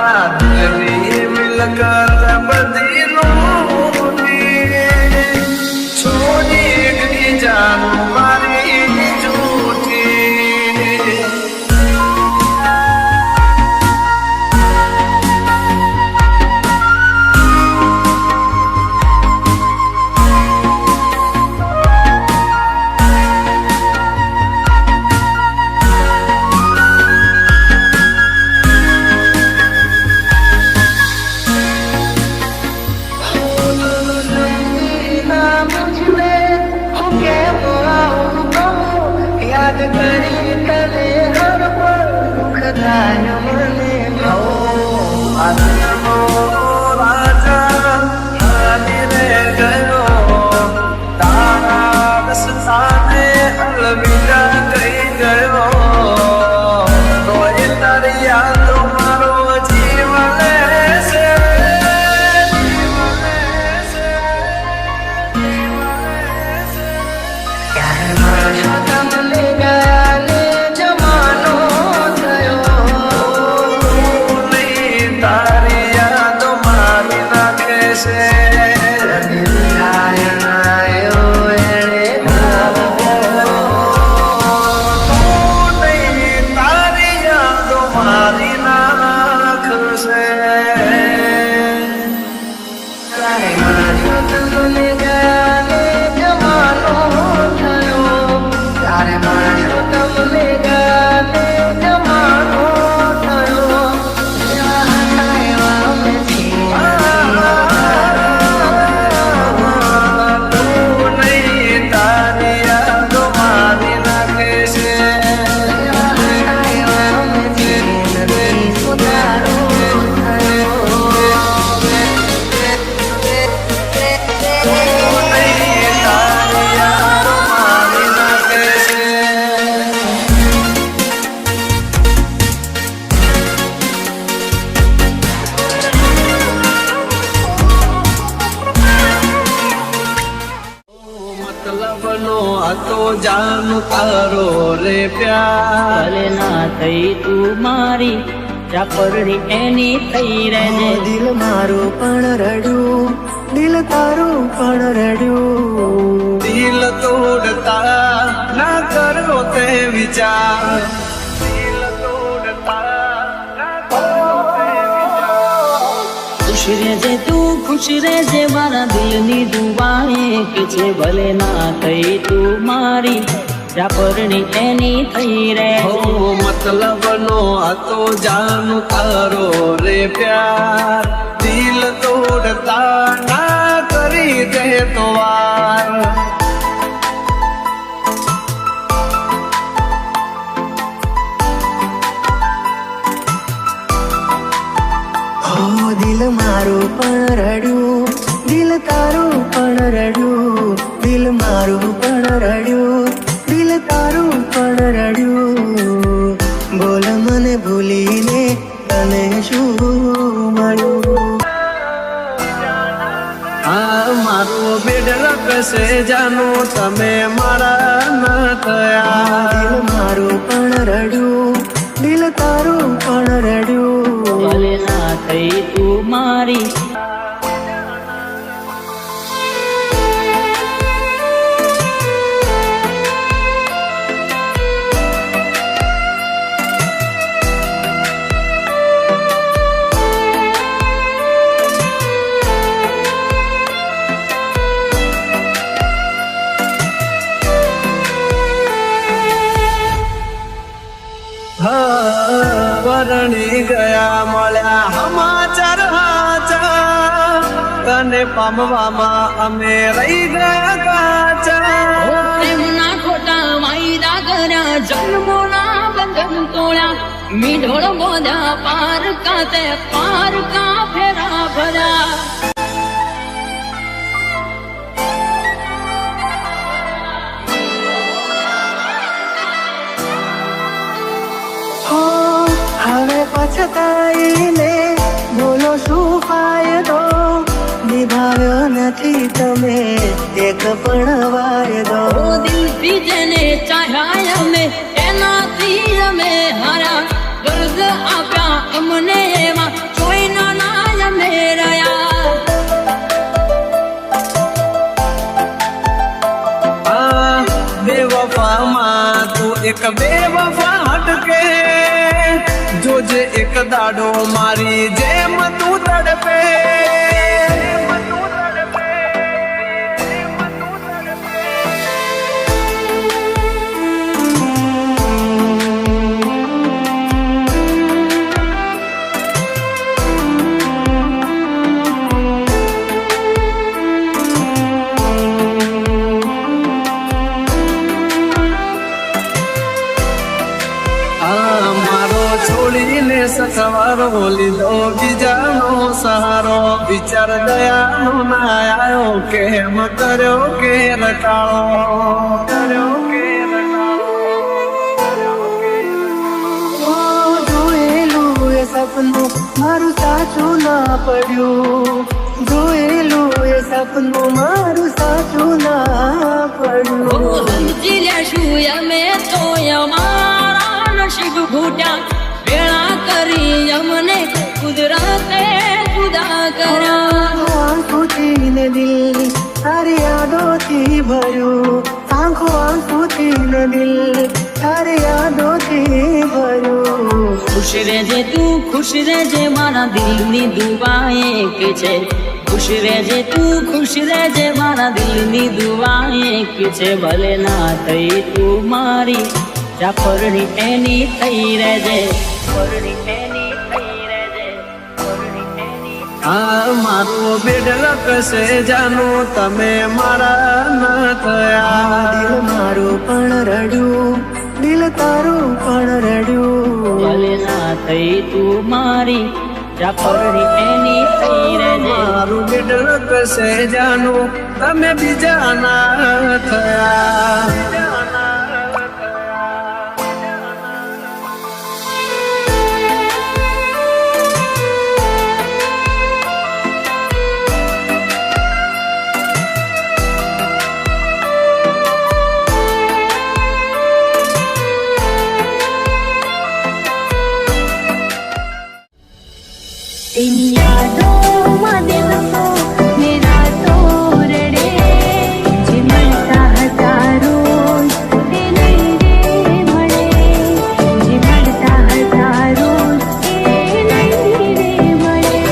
મારા દિલની મિલકત બધી લૂટી છોડી ગઈ જાન મારી જૂઠી याद करी तले हर पल दुख थायो मने आत्मो राजा हानी रे गयो तारा रस्ताने अलविदा कही गयो तो ये तारी यादो मारो जीवन से तो जानू तारो रे प्यार भले ना थई तू मारी चापरणी एनी थई रहने दिल मारो पण रड्यू दिल तारो पण रड्यू दिल तोड़ता ना करो ते विचार दिल तोड़ता ना करो ते विचार खुश रहे तू खुश रहे मारा दिल नी दुआएं के छे भले ना थई तू मारी चापरणी एनी थई रे हो मतलब नो आ तो जानू तारो रे प्यार दिल तोड़ता ना करी दे तो वार हो दिल मारो पण रड्यू दिल तारो पण रड्यू दिल मारो पण रड्यू दिल तारो पण रड्यू बोल मने भूलीने तने शू मळ्यू आ मारो बेडल कसे जानू तमे मारा न थया दिल मारो पण रड्यू दिल तारो पण रड्यू भले ना थई तू मारी પરણી ગયા મળ્યા સમાચાર હાચા તને પામવામાં અમે રહી ગયા કાચા પ્રેમના ખોટા વાયદા કર્યા જન્મોના બંધન તોડ્યા મીઢોળ બોધ્યા પાર કા ફેરા ભર્યા હવે પછતાઈને બોલો શું ફાયદો નિભાવ્યો નથી તમે એક પણ વાયદો દિલથી જેને ચાહ્યા અમે એનાથી અમે હારા દર્દ આપ્યા અમને એમાં એક બે વફા હટકે જોજે એક દાડો મારી જેમ તું તડપે છોડીને સથવારો લીધો બીજાનો સહારો વિચાર દયાનો ના આવ્યો કેમ કર્યો કે રટાળો જોયેલું એ સપનું મારું સાચું ના પડ્યું જોયેલું એ સપનું મારું સાચું ના પડ્યું સમજી લેશું અમે તો અમારા નસીબ ઘૂટ્યા વેળા કરી અમને કુદરતે જુદા કર્યા આંખોથી ને દિલ તારી યાદોથી ભર્યું આંખો આંખોથી ને દિલ તારી યાદોથી ભર્યું ખુશ રહેજે તું ખુશ રહેજે મારા દિલની દુઆ એક છે ખુશ રહેજે તું ખુશ રહેજે મારા દિલની દુઆ એક છે ભલે ના થઈ તું મારી જાફરની એની થઈ રહેજે આ મારું બેડલ કશે જાનું તમે મારા ન થયા દિલ મારું પણ રડ્યું દિલ તારું પણ રડ્યું ભલે ના થઈ તું મારી જાફરની એની થઈ રહેજે મારું બેડલ કશે જાનું તમે બીજા ના થયા तेरी यादों में दिल को मेरा तो रड़े जिमड़ता हजारों तेरे रे मड़े जिमड़ता हजारों तेरे रे मड़े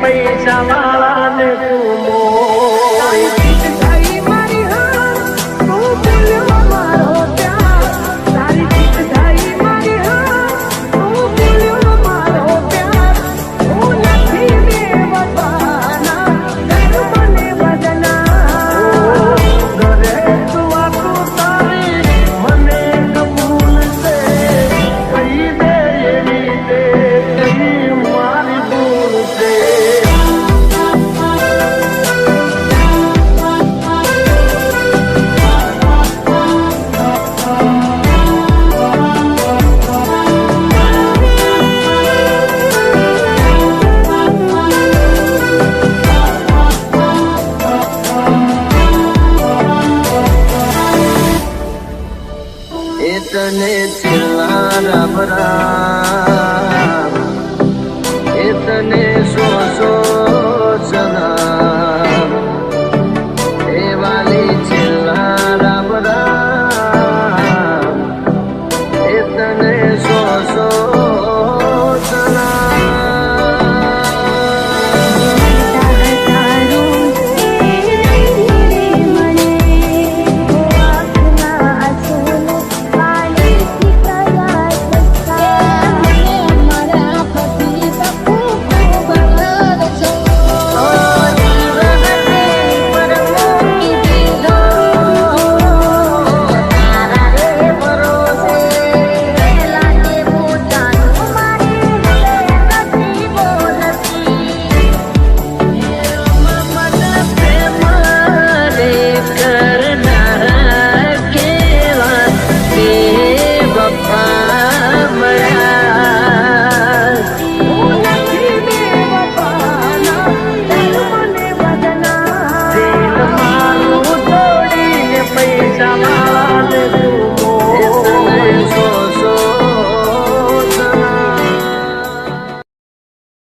પૈસા વાળાને તું મોય તારી મારી હા તું ભૂલ્યો મારો પ્યાર તારી જીત થઈ મારી હા તું ભૂલ્યો મારો પ્યાર હું નથી બેવફાના કર મને બદના ઘરે તું આતું તારી મને કબૂલ છે કહી દે એવી તે કહી મારી ભૂલ છે इतने चिल्ला रब राम इतने सो